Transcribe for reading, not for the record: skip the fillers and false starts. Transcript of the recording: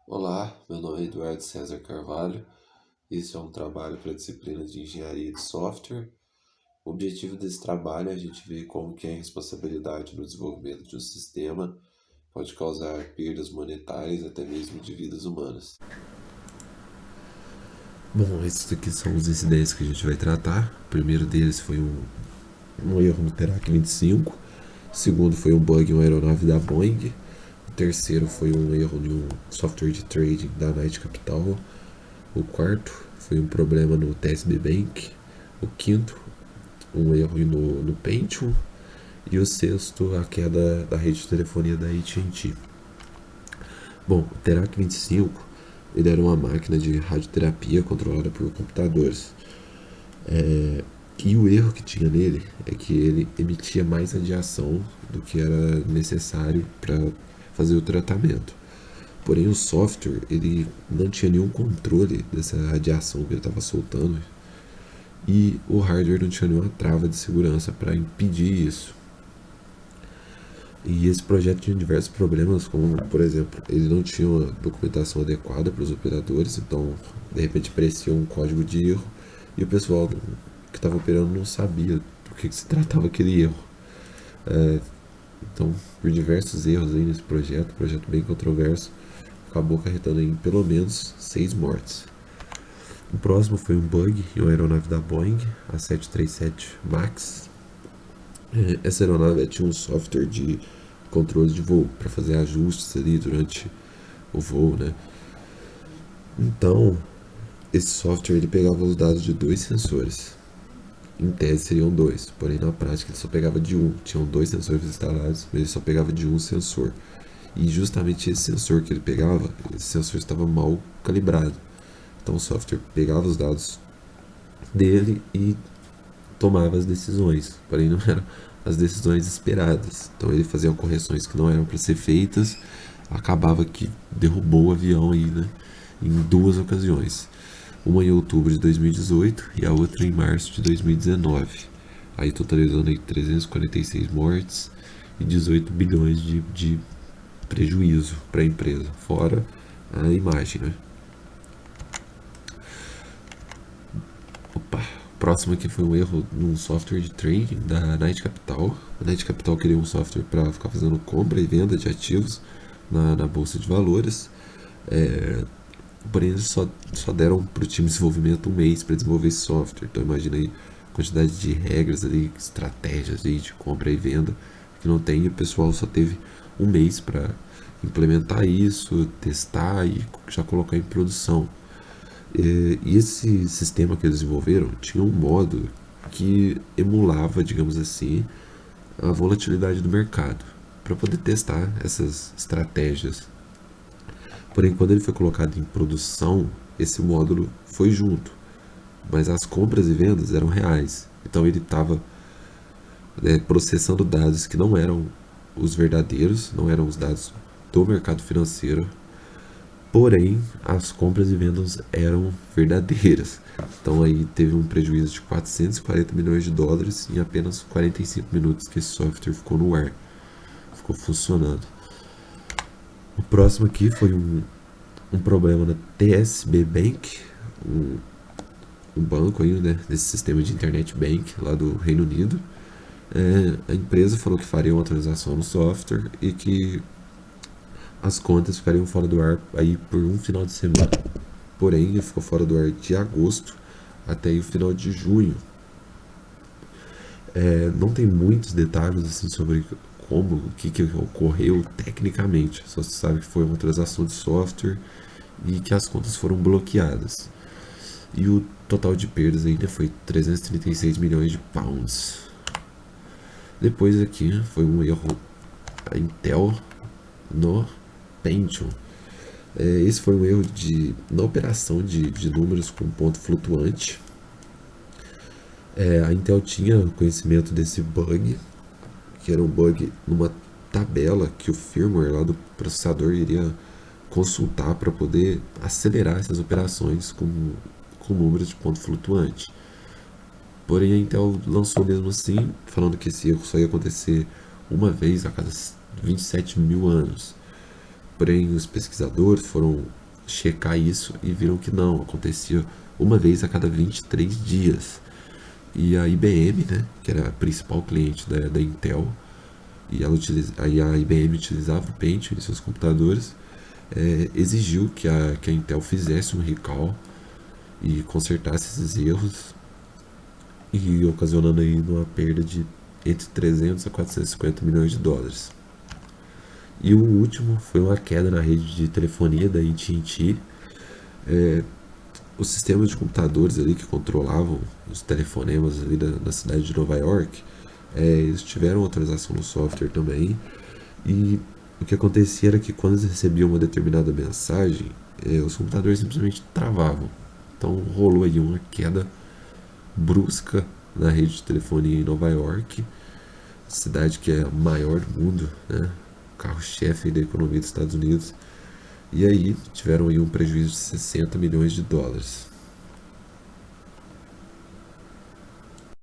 Olá, meu nome é Eduardo César Carvalho. Esse é um trabalho para a disciplina de Engenharia de Software. O objetivo desse trabalho é a gente ver como que a responsabilidade no desenvolvimento de um sistema pode causar perdas monetárias, até mesmo de vidas humanas. Bom, esses aqui são os incidentes que a gente vai tratar. O primeiro deles foi um erro no Terak 25. O segundo foi um bug em uma aeronave da Boeing. O terceiro foi um erro em um software de trading da Knight Capital. O quarto foi um problema no TSB Bank. O quinto, um erro no Pentium. E o sexto, a queda da rede de telefonia da AT&T. Bom, o Terak 25 ele era uma máquina de radioterapia controlada por computadores. E o erro que tinha nele é que ele emitia mais radiação do que era necessário para fazer o tratamento. Porém, o software ele não tinha nenhum controle dessa radiação que ele estava soltando e o hardware não tinha nenhuma trava de segurança para impedir isso. E esse projeto tinha diversos problemas, como, por exemplo, ele não tinha uma documentação adequada para os operadores, então, de repente, aparecia um código de erro e o pessoal que estava operando não sabia do que se tratava aquele erro. Então, por diversos erros aí nesse projeto bem controverso, acabou acarretando em pelo menos 6 mortes. O próximo foi um bug em uma aeronave da Boeing, a 737 MAX. Essa aeronave tinha um software de controle de voo para fazer ajustes ali durante o voo, né? Então, esse software ele pegava os dados de dois sensores. Em tese seriam dois, porém na prática ele só pegava de um. Tinham dois sensores instalados, mas ele só pegava de um sensor. E justamente esse sensor que ele pegava, esse sensor estava mal calibrado. Então o software pegava os dados dele e tomava as decisões, porém não eram as decisões esperadas. Então ele fazia correções que não eram para ser feitas, acabava que derrubou o avião aí, né, em duas ocasiões. Uma em outubro de 2018 e a outra em março de 2019. Aí totalizando aí 346 mortes e 18 bilhões de prejuízo para a empresa, fora a imagem, né? Opa, o próximo aqui foi um erro num software de trading da Knight Capital. A Knight Capital criou um software para ficar fazendo compra e venda de ativos na bolsa de valores. Porém, eles só deram para o time de desenvolvimento um mês para desenvolver esse software. Então, imagina aí a quantidade de regras ali, estratégias aí de compra e venda que não tem. E o pessoal só teve um mês para implementar isso, testar e já colocar em produção. E esse sistema que eles desenvolveram tinha um modo que emulava, digamos assim, a volatilidade do mercado para poder testar essas estratégias. Porém, quando ele foi colocado em produção, esse módulo foi junto, mas as compras e vendas eram reais. Então ele estava processando dados que não eram os verdadeiros, não eram os dados do mercado financeiro, porém as compras e vendas eram verdadeiras. Então aí teve um prejuízo de 440 milhões de dólares em apenas 45 minutos que esse software ficou no ar, ficou funcionando. O próximo aqui foi um problema na TSB Bank, um, um banco aí, né, desse sistema de internet bank lá do Reino Unido. A empresa falou que faria uma atualização no software e que as contas ficariam fora do ar aí por um final de semana. Porém, ele ficou fora do ar de agosto até o final de junho. Não tem muitos detalhes assim sobre como, o que ocorreu tecnicamente. Só se sabe que foi uma atualização de software e que as contas foram bloqueadas. E o total de perdas ainda foi 336 milhões de pounds. Depois aqui foi um erro a Intel no Pentium. Esse foi um erro na operação de números com ponto flutuante. A Intel tinha conhecimento desse bug, que era um bug numa tabela que o firmware lá do processador iria consultar para poder acelerar essas operações com números de ponto flutuante. Porém, a Intel lançou mesmo assim, falando que esse erro só ia acontecer uma vez a cada 27 mil anos. Porém, os pesquisadores foram checar isso e viram que não, acontecia uma vez a cada 23 dias. E a IBM, né, que era a principal cliente da Intel, e aí a IBM utilizava o Pentium em seus computadores, exigiu que a Intel fizesse um recall e consertasse esses erros, e ocasionando aí uma perda de entre 300 a 450 milhões de dólares. E o último foi uma queda na rede de telefonia da AT&T. Os sistemas de computadores ali que controlavam os telefonemas ali na cidade de Nova York, eles tiveram atualização no software também. E o que acontecia era que quando eles recebiam uma determinada mensagem, os computadores simplesmente travavam. Então rolou aí uma queda brusca na rede de telefonia em Nova York, cidade que é a maior do mundo, né? Carro-chefe da economia dos Estados Unidos. E aí tiveram aí um prejuízo de 60 milhões de dólares.